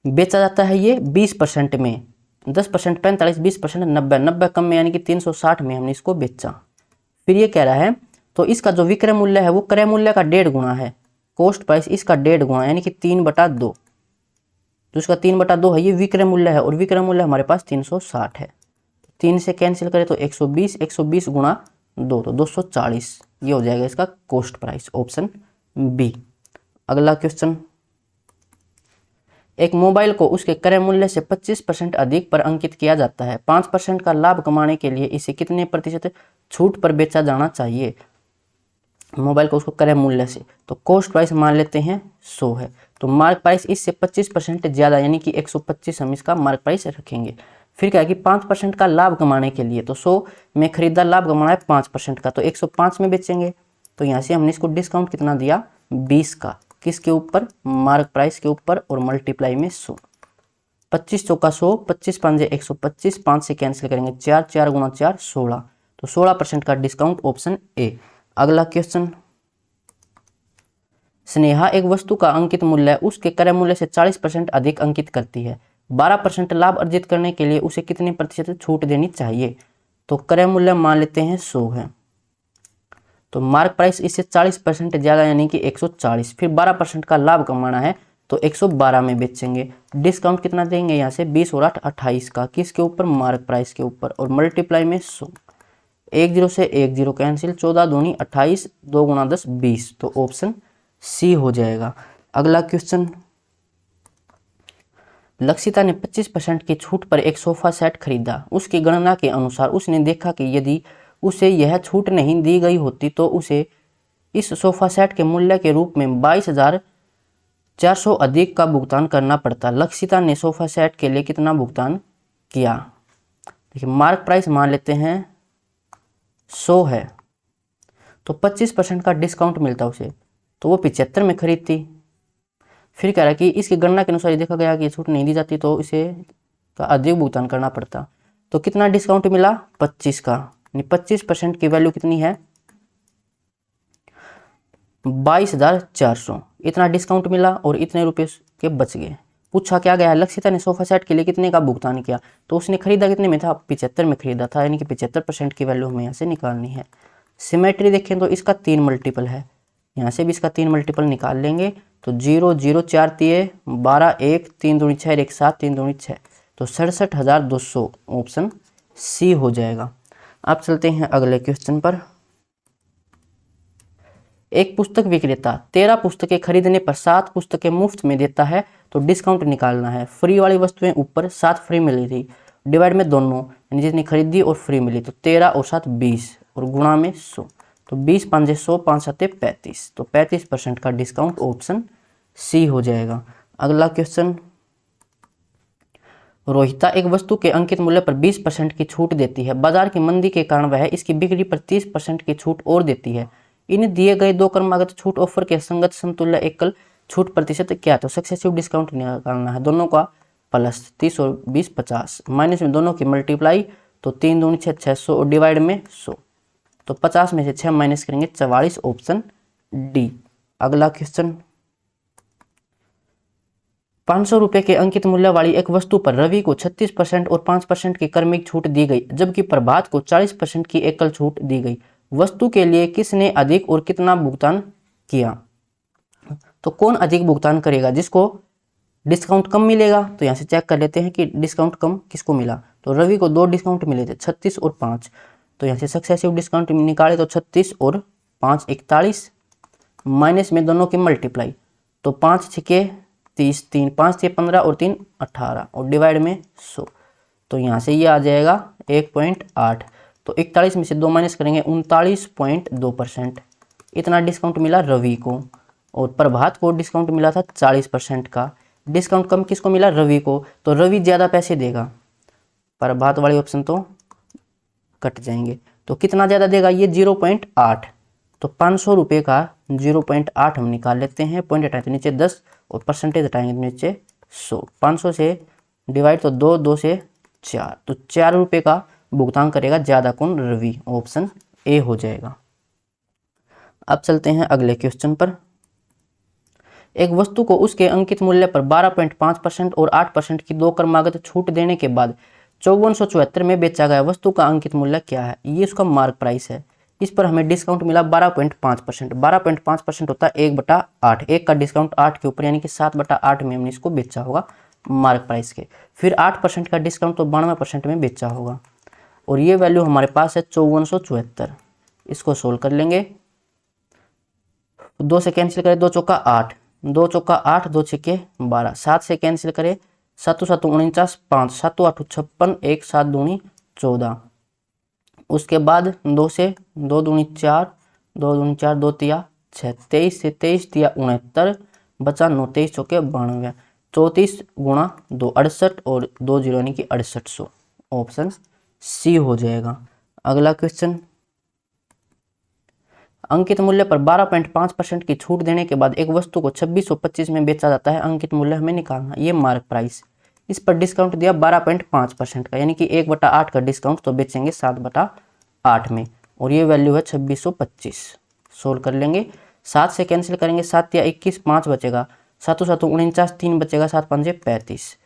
बेचा जाता है ये 20% में, 10% 45, 20% 90, 90 कम में यानी कि 360 में हमने इसको बेचा। फिर ये कह रहा है तो इसका जो विक्रय मूल्य है वो क्रय मूल्य का 1.5 गुना है, कॉस्ट प्राइस इसका 1.5 गुना यानी कि 3/2, तो इसका 3/2 है, ये विक्रय मूल्य है और विक्रय मूल्य हमारे पास 360 है। 3 से कैंसिल करें तो 120, 120 गुणा 2 तो 240, ये हो जाएगा इसका कॉस्ट प्राइस, ऑप्शन बी। अगला क्वेश्चन, एक मोबाइल को उसके क्रय मूल्य से 25% अधिक पर अंकित किया जाता है। 5% का लाभ कमाने के लिए इसे कितने प्रतिशत छूट पर बेचा जाना चाहिए? मोबाइल को उसको क्रय मूल्य से, तो कॉस्ट प्राइस मान लेते हैं 100 है, तो मार्क प्राइस इससे 25% ज़्यादा यानी कि 125 हम इसका मार्क प्राइस रखेंगे। फिर क्या है कि 5% का लाभ कमाने के लिए, तो 100 में खरीदा लाभ कमाना है 5% का, तो 105 में बेचेंगे। तो यहाँ से हमने इसको डिस्काउंट कितना दिया? 20 का, किसके ऊपर? मार्क प्राइस के ऊपर, और मल्टीप्लाई में 100। 25 चौका 100, 25 पंजे 125, 5 से कैंसिल करेंगे 4, 4 गुणा 4 16, तो 16% का डिस्काउंट, ऑप्शन ए। अगला क्वेश्चन, स्नेहा एक वस्तु का अंकित मूल्य उसके क्रय मूल्य से 40% अधिक अंकित करती है। 12% लाभ अर्जित करने के लिए उसे कितने प्रतिशत छूट देनी चाहिए? तो क्रय मूल्य मान लेते हैं 100 है, तो मार्क प्राइस इससे 40% ज़्यादा यानी कि 140, फिर 12% का लाभ कमाना है तो 112 में बेचेंगे। डिस्काउंट कितना देंगे यहाँ से? 20 और 8 28 का, किसके ऊपर? मार्क प्राइस के ऊपर, और मल्टीप्लाई में 100। 10 से 10 कैंसिल, 14 दूनी 28, 2 गुणा 10 20, तो ऑप्शन सी हो जाएगा। अगला क्वेश्चन, लक्षिता ने 25% की छूट पर एक सोफा सेट खरीदा। उसकी गणना के अनुसार उसने देखा कि यदि उसे यह छूट नहीं दी गई होती तो उसे इस सोफा सेट के मूल्य के रूप में 22,400 अधिक का भुगतान करना पड़ता। लक्षिता ने सोफा सेट के लिए कितना भुगतान किया? देखिए मार्क प्राइस मान लेते हैं 100 है, तो 25% का डिस्काउंट मिलता उसे, तो वो 75 में खरीदती। फिर कह रहा है कि इसकी गणना के अनुसार देखा गया कि छूट नहीं दी जाती तो इसे का अधिक भुगतान करना पड़ता। तो कितना डिस्काउंट मिला? 25 का, 25% की वैल्यू कितनी है? 22,400 इतना डिस्काउंट मिला और इतने रुपए के बच गए। पूछा क्या गया है, लक्षिता ने सोफा सेट के लिए कितने का भुगतान किया, तो उसने खरीदा कितने में था, 75 में खरीदा था, यानी कि 75% की वैल्यू हमें यहाँ से निकालनी है। सिमेट्री देखें तो इसका 3 मल्टीपल है, यहाँ से भी इसका 3 मल्टीपल निकाल लेंगे तो 0 0 4 3 12 1 3 दूनी 6 1 7 3 दूनी 6, तो 67,200 ऑप्शन सी हो जाएगा। अब चलते हैं अगले क्वेश्चन पर। एक पुस्तक विक्रेता 13 पुस्तकें खरीदने पर 7 पुस्तकें मुफ्त में देता है, तो डिस्काउंट निकालना है। फ्री वाली वस्तुएं ऊपर 7 फ्री मिली थी, डिवाइड में दोनों यानी जितनी खरीदी और फ्री मिली, तो 13 और 7 20 और गुणा में 100, तो 20 5 100 5 7 35, तो 35% का डिस्काउंट ऑप्शन सी हो जाएगा। अगला क्वेश्चन, रोहिता एक वस्तु के अंकित मूल्य पर 20% की छूट देती है। बाजार की मंदी के कारण वह इसकी बिक्री पर 30% की छूट और देती है। इन दिए गए दो क्रमागत छूट ऑफर के संगत समतुल्य एकल छूट प्रतिशत क्या है, तो सक्सेसिव डिस्काउंट निकालना है। दोनों का प्लस 30 और 20 50, माइनस में दोनों की मल्टीप्लाई, तो 3 दूनी 6 600 और डिवाइड में 100, तो 50 में से 6 माइनस करेंगे 44, ऑप्शन डी। अगला क्वेश्चन, 500 रुपये के अंकित मूल्य वाली एक वस्तु पर रवि को 36% और 5% की क्रमिक छूट दी गई, जबकि प्रभात को 40% की एकल छूट दी गई। वस्तु के लिए किसने अधिक और कितना भुगतान किया, तो कौन अधिक भुगतान करेगा, जिसको डिस्काउंट कम मिलेगा। तो यहाँ से चेक कर लेते हैं कि डिस्काउंट कम किसको मिला, तो रवि को 2 डिस्काउंट मिले थे, 36 और 5, तो यहाँ से सक्सेसिव डिस्काउंट निकाले तो 36 और 5 41, माइनस में दोनों की मल्टीप्लाई, तो 5 6 30 3 5 6 15 और 3 18 और डिवाइड में 100, तो यहाँ से ये आ जाएगा 1.8, तो 41 में से 2 माइनस करेंगे 39.2%। इतना डिस्काउंट मिला रवि को, और प्रभात को डिस्काउंट मिला था 40% का। डिस्काउंट कम किसको मिला, रवि को, तो रवि ज़्यादा पैसे देगा, प्रभात वाले ऑप्शन तो कट जाएंगे। तो कितना ज़्यादा देगा, ये 0.8, तो 500 रुपये का 0.8 हम निकाल लेते हैं। पॉइंट हटाएं तो नीचे 10 और परसेंटेज हटाएंगे तो नीचे 100, 500 से डिवाइड तो 2 2 से 4, तो 4 रुपये का भुगतान करेगा ज़्यादा कौन, रवि, ऑप्शन ए हो जाएगा। अब चलते हैं अगले क्वेश्चन पर। एक वस्तु को उसके अंकित मूल्य पर 12.5% और 8% की 2 क्रमागत छूट देने के बाद 5474 में बेचा गया। वस्तु का अंकित मूल्य क्या है, ये उसका मार्क प्राइस है। इस पर हमें डिस्काउंट मिला 12.5%। 12.5% होता है 1/8, 1 का डिस्काउंट 8 के ऊपर, यानी कि 7/8 में हमने इसको बेचा होगा मार्क प्राइस के। फिर 8% का डिस्काउंट तो 92% में बेचा होगा, और ये वैल्यू हमारे पास है 5474। इसको सोल्व कर लेंगे, 2 से कैंसिल करें 2 चौका 8, 2 चौका 8, 2 छक्के 12, 7 से कैंसिल करें 7 7 49, 5 7 8 56, 1 7 दूनी 14। उसके बाद 2 से 2 दूनी 4, 2 दूनी 4, 2 तिया 6, 23 से 23 तिया 69, बचा 9, 23 चौके 92, 34 गुणा 2 68 और 2 जीरो यानी कि 6800, ऑप्शन सी हो जाएगा। अगला क्वेश्चन, अंकित मूल्य पर 12.5% की छूट देने के बाद एक वस्तु को 2625 में बेचा जाता है। अंकित मूल्य हमें निकालना, ये मार्क प्राइस। इस पर डिस्काउंट दिया 12.5% का, यानी कि 1/8 का डिस्काउंट, तो बेचेंगे 7/8 में, और ये वैल्यू है 2625। सोल्व कर लेंगे, 7 से कैंसिल करेंगे 7 या 21, 5 बचेगा, 7 7 49, 3 बचेगा, 7 5 35,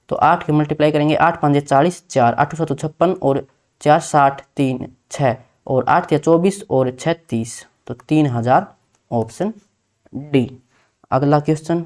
तो 8 की मल्टीप्लाई करेंगे, 8 5 40, 4 8 7 56 और 4 60, 3 6 और 8 या 24 और 6 30, तो 3000, ऑप्शन डी। अगला क्वेश्चन,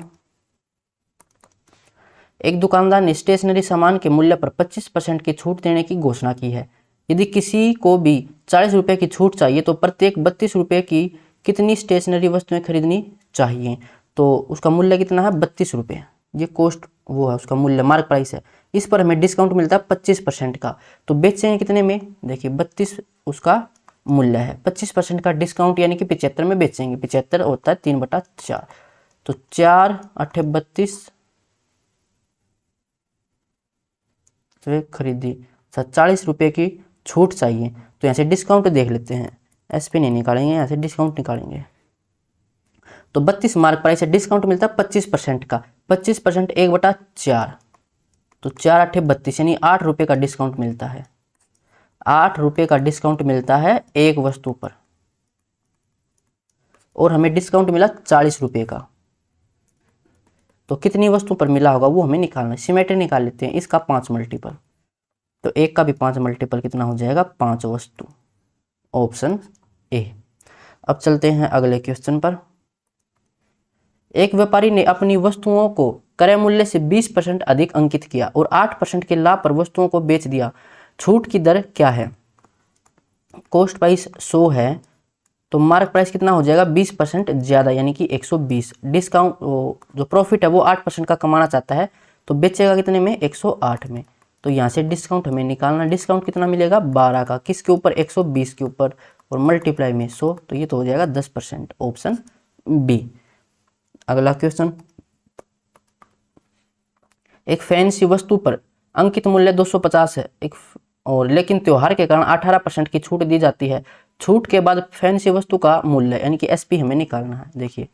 एक दुकानदार ने स्टेशनरी सामान के मूल्य पर 25% की छूट देने की घोषणा की है। यदि किसी को भी 40 रुपये की छूट चाहिए तो प्रत्येक 32 रुपये की कितनी स्टेशनरी वस्तुएं खरीदनी चाहिए, तो उसका मूल्य कितना है, 32 रुपये। ये कॉस्ट वो है, उसका मूल्य मार्क प्राइस है। इस पर हमें डिस्काउंट मिलता है 25% का, तो बेचेंगे कितने में, देखिए 32 उसका मूल्य है, 25% का डिस्काउंट यानी कि 75 में बेचेंगे। 75 होता है 3/4, तो 4 8 32 खरीदी। 40 रुपये की छूट चाहिए, तो यहाँ से डिस्काउंट देख लेते हैं, एस पे नहीं निकालेंगे, यहाँ से डिस्काउंट निकालेंगे, तो 32 मार्क प्राइस है, डिस्काउंट मिलता है 25% का। 25% 1/4, तो 4 8 32, यानी 8 रुपये का डिस्काउंट मिलता है। 8 रुपये का डिस्काउंट मिलता है एक वस्तु पर। और हमें डिस्काउंट मिला 40 रुपये का। तो कितनी वस्तु पर मिला होगा वो हमें निकालना है। सिमेट्री निकाल लेते हैं, इसका 5 मल्टीपल, तो एक का भी 5 मल्टीपल कितना हो जाएगा, 5 वस्तु, ऑप्शन ए। अब चलते हैं अगले क्वेश्चन पर। एक व्यापारी ने अपनी वस्तुओं को क्रय मूल्य से 20% अधिक अंकित किया और 8% के लाभ पर वस्तुओं को बेच दिया। छूट की दर क्या है? कॉस्ट प्राइस 100 है, तो मार्क प्राइस कितना हो जाएगा, 20% ज़्यादा यानी कि 120। डिस्काउंट जो प्रॉफिट है वो 8% का कमाना चाहता है, तो बेचेगा कितने में, 108 में। तो यहाँ से डिस्काउंट हमें निकालना, डिस्काउंट कितना मिलेगा, 12 का, किसके ऊपर, 120 के ऊपर, और मल्टीप्लाई में 100, तो ये तो हो जाएगा 10%, ऑप्शन बी। अगला क्वेश्चन, एक फैंसी वस्तु पर अंकित मूल्य 250 है और लेकिन त्योहार के कारण 18% की छूट दी जाती है। छूट के बाद फैंसी वस्तु का मूल्य यानी कि एसपी हमें निकालना है। देखिए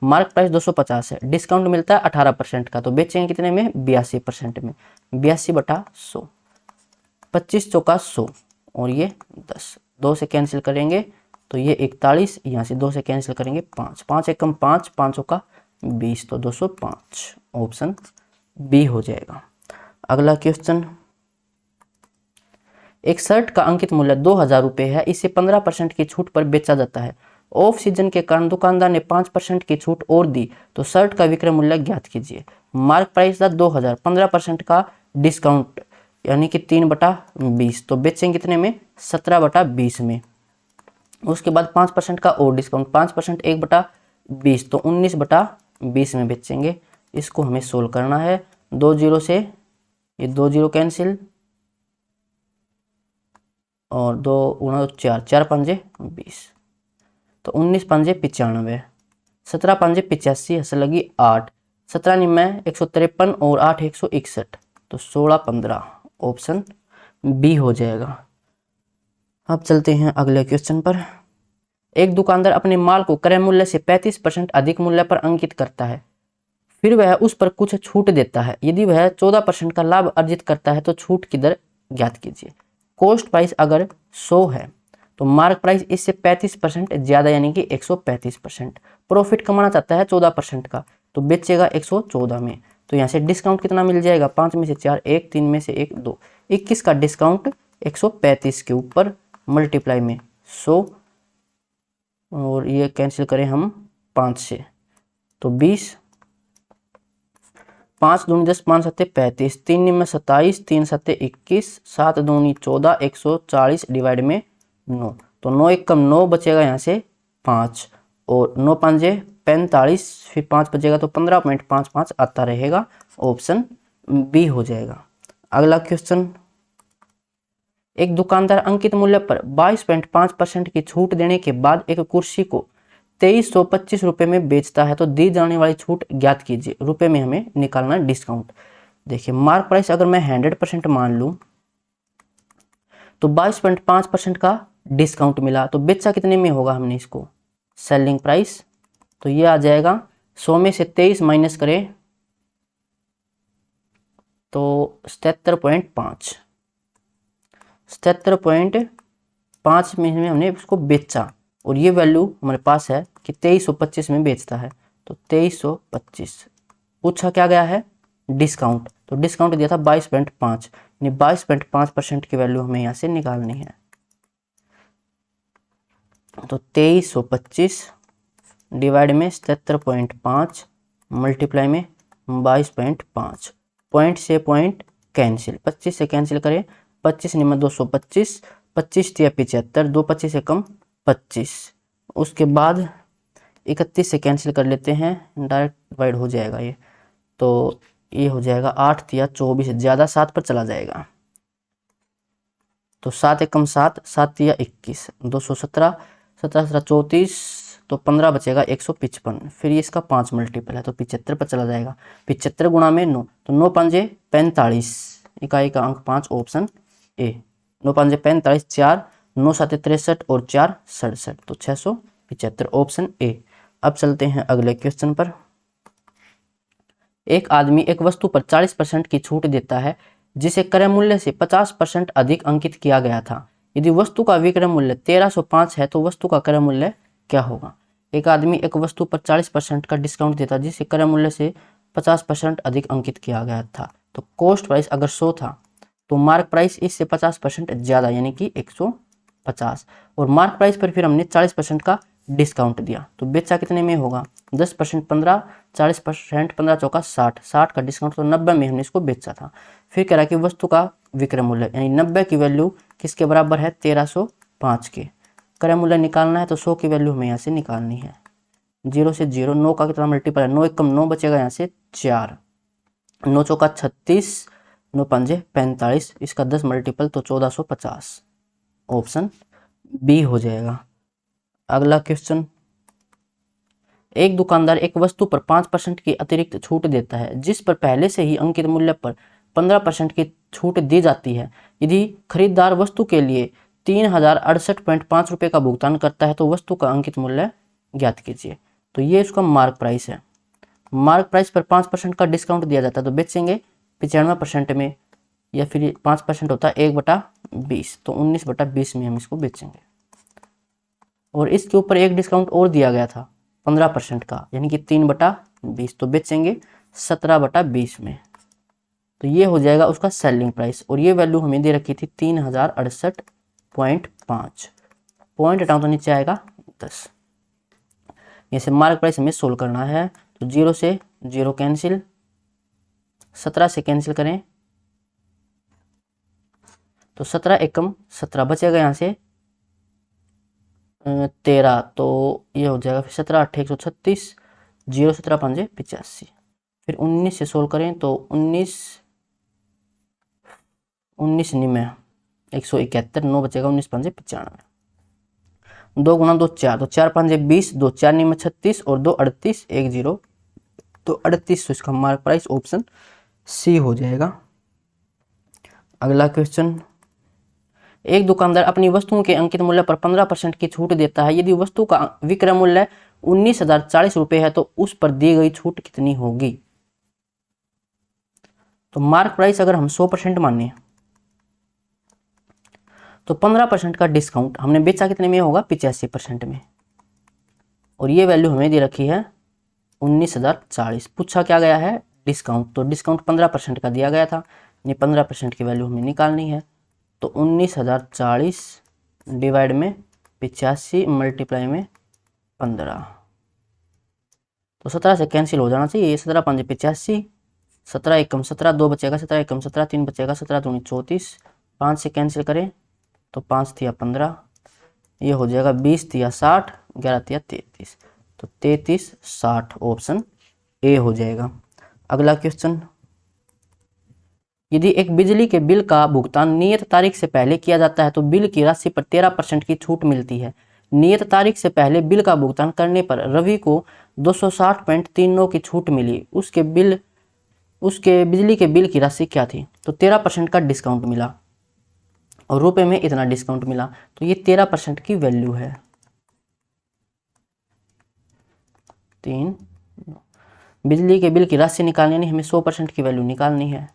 मार्क प्राइस 250 है, डिस्काउंट मिलता है 18% का, तो बेचेंगे कितने में, 82% में, 82/100, 25 चौका 100 और ये 10, 2 से कैंसिल करेंगे तो ये 41, यहाँ से 2 से कैंसिल करेंगे 5, 5 एकम 5, 5 का 20, तो 205, ऑप्शन बी हो जाएगा। अगला क्वेश्चन, एक शर्ट का अंकित मूल्य 2000 रुपये है, इसे 15% की छूट पर बेचा जाता है। ऑफ सीजन के कारण दुकानदार ने 5% की छूट और दी, तो शर्ट का विक्रय मूल्य ज्ञात कीजिए। मार्क प्राइस था 2000, 15% का डिस्काउंट यानी कि 3/20, तो बेचेंगे कितने में, 17/20 में। उसके बाद 5% का और डिस्काउंट, 5% 1/20, तो 19/20 में बेचेंगे। इसको हमें सोल्व करना है, 2 जीरो से ये 2 जीरो कैंसिल और 2 गुणा 4, 4 पंजे 20, तो 19 पंजे 95, 17 पंजे 85, हंस लगी 8, 17 निम्न 153 और 8 161, तो 16/15, ऑप्शन बी हो जाएगा। अब चलते हैं अगले क्वेश्चन पर। एक दुकानदार अपने माल को क्रय मूल्य से 35% अधिक मूल्य पर अंकित करता है, फिर वह उस पर कुछ छूट देता है। यदि वह 14% का लाभ अर्जित करता है तो छूट की दर ज्ञात कीजिए। कॉस्ट प्राइस अगर 100 है तो मार्क प्राइस इससे 35% ज़्यादा यानी कि 135%। प्रॉफिट कमाना चाहता है 14% का, तो बेचेगा 114 में। तो यहाँ से डिस्काउंट कितना मिल जाएगा, 5 में से 4 1, 3 में से 1 2, 21 का डिस्काउंट 135 के ऊपर, मल्टीप्लाई में 100 और ये कैंसिल करें हम 5 से, तो 20, 5 दूनी 10, 5 सत्ते 35, 3 निम्न 27, 3 सत्ते 21, 7 दूनी 14, 140 डिवाइड में 9, तो 9 एक कम 9 बचेगा यहाँ से 5 और 9 पंजे 45, फिर 5 बचेगा तो 15.55 आता रहेगा, ऑप्शन बी हो जाएगा। अगला क्वेश्चन, एक दुकानदार अंकित मूल्य पर 22.5% की छूट देने के बाद एक कुर्सी को 2325 रुपये में बेचता है, तो दी जाने वाली छूट ज्ञात कीजिए। रुपए में हमें निकालना डिस्काउंट। देखिए मार्क प्राइस अगर मैं 100% मान लूं तो 22.5% का डिस्काउंट मिला, तो बेचा कितने में होगा हमने इसको, सेलिंग प्राइस, तो ये आ जाएगा 100 में से 23 माइनस करें तो 77.5, 77.5 में हमने इसको बेचा और ये वैल्यू हमारे पास है कि 2325 में बेचता है, तो 2325। पूछा क्या गया है, डिस्काउंट, तो डिस्काउंट दिया था 22.5, यानी 22.5% की वैल्यू हमें यहाँ से निकालनी है। तो 2325 डिवाइड में 77.5 मल्टीप्लाई में 22.5, पॉइंट से पॉइंट कैंसिल, 25 से कैंसिल करें, 25 निम्न 225, 25 या 75, 2 25 से कम 25, उसके बाद 31 से कैंसिल कर लेते हैं, डायरेक्ट डिवाइड हो जाएगा ये, तो ये हो जाएगा 8 या 24, ज़्यादा 7 पर चला जाएगा, तो 7 एकम 7, 7 या 21, 217, 17 34, तो 15 बचेगा 155, फिर ये इसका 5 मल्टीपल है तो 75 पर चला जाएगा, 75 गुणा में 9, तो 9 पंजे 45, इकाई का अंक 5, ऑप्शन ए। 9 पंजे 45, 4 9 7 63 और 4 67, तो 675, ऑप्शन ए। अब चलते हैं अगले क्वेश्चन पर। एक आदमी एक वस्तु पर 40% की छूट देता है जिसे क्रय मूल्य से 50% अधिक अंकित किया गया था। यदि वस्तु का विक्रय मूल्य 1305 है तो वस्तु का क्रय मूल्य क्या होगा। एक आदमी एक वस्तु पर 40% का डिस्काउंट देता जिसे क्रय मूल्य से 50% अधिक अंकित किया गया था। तो कॉस्ट प्राइस अगर 100 था तो मार्क प्राइस इससे 50% ज़्यादा यानी कि 150, और मार्क प्राइस पर फिर हमने 40% का डिस्काउंट दिया तो बेचा कितने में होगा, 10% 15, 40% 15 चौका 60, 60 का डिस्काउंट तो 90 में हमने इसको बेचा था। फिर कह रहा कि वस्तु का विक्रय मूल्य यानी 90 की वैल्यू किसके बराबर है, 1305 के। क्रय मूल्य निकालना है तो 100 की वैल्यू हमें यहाँ से निकालनी है। 0 से 0, 9 का कितना मल्टीपल है, 9 एकम 9 बचेगा यहाँ से 4, 9 चौका 36, 9 पंजे 45, इसका 10 मल्टीपल तो 1450, ऑप्शन बी हो जाएगा। अगला क्वेश्चन, एक दुकानदार एक वस्तु पर 5% की अतिरिक्त छूट देता है जिस पर पहले से ही अंकित मूल्य पर 15% की छूट दी जाती है। यदि खरीदार वस्तु के लिए 3068.5 रुपये का भुगतान करता है तो वस्तु का अंकित मूल्य ज्ञात कीजिए। तो ये उसका मार्क प्राइस है। मार्क प्राइस पर 5% का डिस्काउंट दिया जाता है तो बेचेंगे 95% में, या फिर 5% होता है 1/20, तो 19/20 में हम इसको बेचेंगे। और इसके ऊपर एक डिस्काउंट और दिया गया था 15% का यानी कि 3/20, तो बेचेंगे 17/20 में। तो ये हो जाएगा उसका सेलिंग प्राइस, और ये वैल्यू हमें दे रखी थी 3068.5, पॉइंट हटाऊं तो नीचे आएगा 10। जैसे मार्क प्राइस हमें सोल्व करना है तो 0 से 0 कैंसिल, 17 से कैंसिल करें तो 17 एकम 17 बचेगा यहाँ से 13, तो ये हो जाएगा फिर 17 8 136, 0 17 5 85। फिर 19 से सोल्व करें तो 19 निमे 171, 9 बचेगा 19 5 95, 2 गुना 2 4, तो 4 5 20, 2 4 निमे 36 और 2 38, 1 0, तो 38। इसका मार्क प्राइस ऑप्शन सी हो जाएगा। अगला क्वेश्चन, एक दुकानदार अपनी वस्तुओं के अंकित मूल्य पर 15% की छूट देता है। यदि वस्तु का विक्रय मूल्य 19,040 रुपये है तो उस पर दी गई छूट कितनी होगी। तो मार्क प्राइस अगर हम 100% माने तो 15% का डिस्काउंट हमने बेचा कितने में होगा, 85% में, और ये वैल्यू हमें दे रखी है 19,040। पूछा क्या गया है, डिस्काउंट, तो डिस्काउंट 15% का दिया गया था, ये 15% की वैल्यू हमें निकालनी है। तो 19,040 डिवाइड में 85 मल्टीप्लाई में 15, तो 17 से कैंसिल हो जाना चाहिए। 17 5 85, 17 एकम 17, 2 बचेगा 17 एकम 17, 3 बचेगा 17 दूनी 34, 5 से कैंसिल करें तो 5 तिया 15, ये हो जाएगा 20 तिया 60, 11 तिया 33, तो 33 60 ऑप्शन ए हो जाएगा। अगला क्वेश्चन, यदि एक बिजली के बिल का भुगतान नियत तारीख से पहले किया जाता है तो बिल की राशि पर 13% की छूट मिलती है। नियत तारीख से पहले बिल का भुगतान करने पर रवि को 260.39 की छूट मिली। उसके बिजली के बिल की राशि क्या थी, तो 13% का डिस्काउंट मिला और रुपए में इतना डिस्काउंट मिला, तो ये 13% की वैल्यू है। 3 बिजली के बिल की राशि निकालनी यानी हमें 100% की वैल्यू निकालनी है,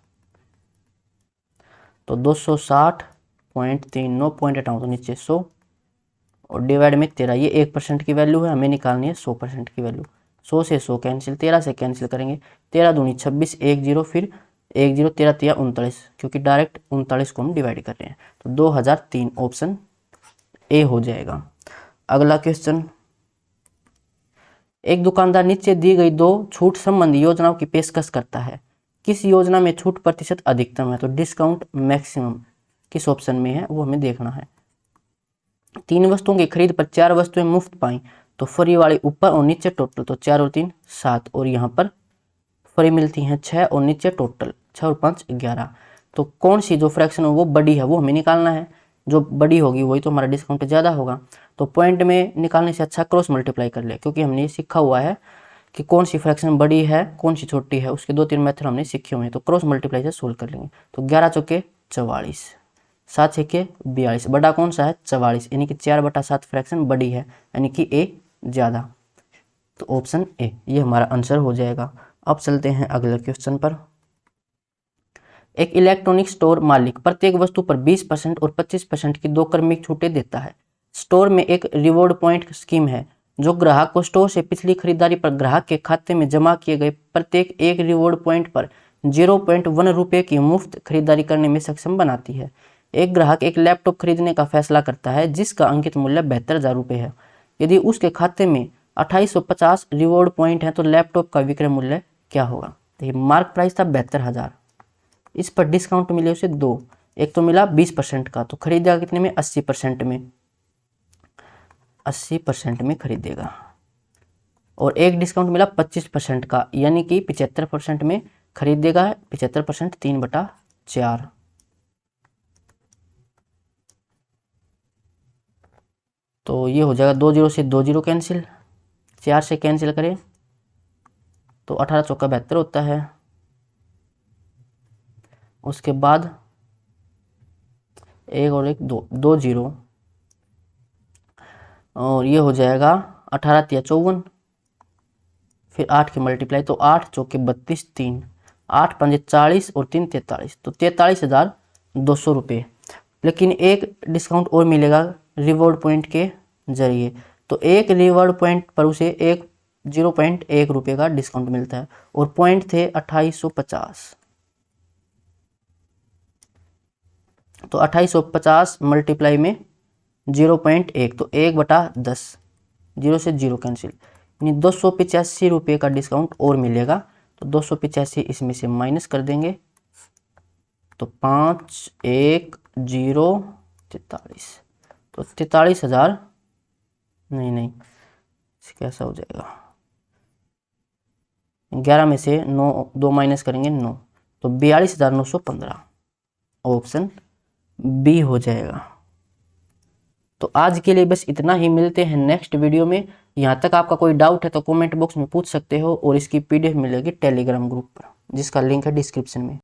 तो 260.39 पॉइंट हटाऊं तो नीचे 100 और डिवाइड में 13, ये 1% की वैल्यू है, हमें निकालनी है 100% की वैल्यू। 100 से 100 कैंसिल, 13 से कैंसिल करेंगे, 13 दूनी 26, 1 0, फिर 1 0, 13 तिया 39, क्योंकि डायरेक्ट 39 को हम डिवाइड कर रहे हैं, तो 2003 ऑप्शन ए हो जाएगा। अगला क्वेश्चन, एक दुकानदार नीचे दी गई 2 छूट संबंधी योजनाओं की पेशकश करता है। किस योजना में छूट प्रतिशत अधिकतम है, तो डिस्काउंट मैक्सिमम किस ऑप्शन में है वो हमें देखना है। 3 वस्तुओं की खरीद पर 4 वस्तुएं मुफ्त पाई तो फ्री वाली ऊपर और नीचे टोटल, तो 4 और 3 7, और यहाँ पर फ्री मिलती हैं 6 और नीचे टोटल 6 और 5 11। तो कौन सी जो फ्रैक्शन है वो बड़ी है वो हमें निकालना है, जो बड़ी होगी वही तो हमारा डिस्काउंट ज़्यादा होगा। तो पॉइंट में निकालने से अच्छा क्रॉस मल्टीप्लाई कर ले, क्योंकि हमने ये सीखा हुआ है कि कौन सी फ्रैक्शन बड़ी है कौन सी छोटी है, उसके 2-3 मेथड हमने सीखे हुए हैं, तो क्रॉस मल्टीप्लाई से सोल्व कर लेंगे। तो 11 चौके 44, 7 छक्के 42, बड़ा कौन सा है 44, यानी कि 4/7 फ्रैक्शन बड़ी है, यानी कि ए ज़्यादा, तो ऑप्शन ए ये हमारा आंसर हो जाएगा। अब चलते हैं अगले क्वेश्चन पर। एक इलेक्ट्रॉनिक स्टोर मालिक प्रत्येक वस्तु पर 20% और 25% की 2 क्रमिक छूटें देता है। स्टोर में एक रिवॉर्ड पॉइंट स्कीम है जो ग्राहक को स्टोर से पिछली खरीदारी पर ग्राहक के खाते में जमा किए गए प्रत्येक एक रिवॉर्ड पॉइंट पर 0.1 रुपये की मुफ्त खरीदारी करने में सक्षम बनाती है। एक ग्राहक एक लैपटॉप खरीदने का फैसला करता है जिसका अंकित मूल्य 72,000 रुपये है। यदि उसके खाते में 2850 रिवॉर्ड पॉइंट हैं तो लैपटॉप का विक्रय मूल्य क्या होगा? देखिए मार्क प्राइस था 72,000, इस पर डिस्काउंट मिले उसे 2, एक तो मिला 20% का, तो खरीदेगा कितने में? 80% में, 80% में खरीदेगा। और एक डिस्काउंट मिला 25% का, यानी कि 75% में खरीदेगा। 75% 3/4, तो ये हो जाएगा 2 0 से 2 0 कैंसिल, 4 से कैंसिल करें तो 18 चौका 72 होता है। उसके बाद 1 और 1 2 2 0, और ये हो जाएगा 18 तिया 54, फिर 8 की मल्टीप्लाई, तो 8 चौके 32, 3 8 पंजे 40 और 3 43, तो 43,200 रुपये। लेकिन एक डिस्काउंट और मिलेगा रिवॉर्ड पॉइंट के जरिए, तो एक रिवॉर्ड पॉइंट पर उसे 0.1 रुपये का डिस्काउंट मिलता है, और पॉइंट थे 2850, तो 2850 मल्टीप्लाई में 0.1, तो 1/10, 0 से 0 कैंसिल, यानी 285 रुपये का डिस्काउंट और मिलेगा। तो 285 इसमें से माइनस कर देंगे, तो 5 1 0 43, तो 43,000, नहीं कैसा हो जाएगा, 11 में से 2 माइनस करेंगे 9, तो 42,915, ऑप्शन बी हो जाएगा। तो आज के लिए बस इतना ही, मिलते हैं नेक्स्ट वीडियो में। यहाँ तक आपका कोई डाउट है तो कमेंट बॉक्स में पूछ सकते हो, और इसकी PDF मिलेगी टेलीग्राम ग्रुप पर, जिसका लिंक है डिस्क्रिप्शन में।